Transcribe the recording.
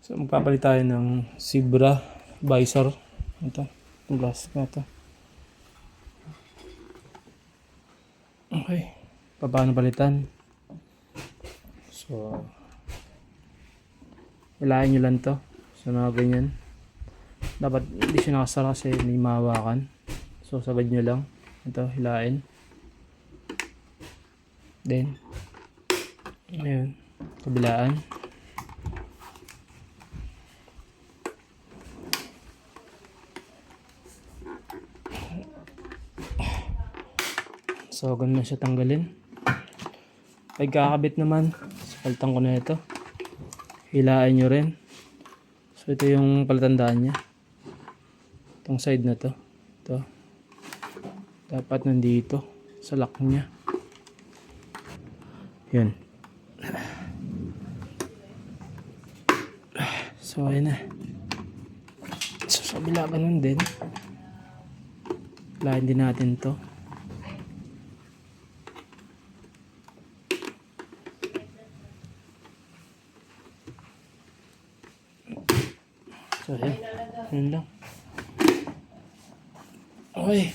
So magpapalit tayo ng Zebra visor. Ito, yung glass na ito. Okay, paano palitan? So hilahin nyo lang to. So mga ganyan. Dapat hindi siya nakasara kasi may mahawakan. So sabad nyo lang. Ito, hilahin. Then ayun, kabilaan. So ganun na siya tanggalin. Pagkakabit naman, palitan ko na ito. Hilain nyo rin. So ito yung palatandaan niya. Itong side na to. Ito. Dapat nandito sa lock niya. Yun. So ayun na. So sa kabila ganun din. Hilain din natin to. So, yun lang. Okay.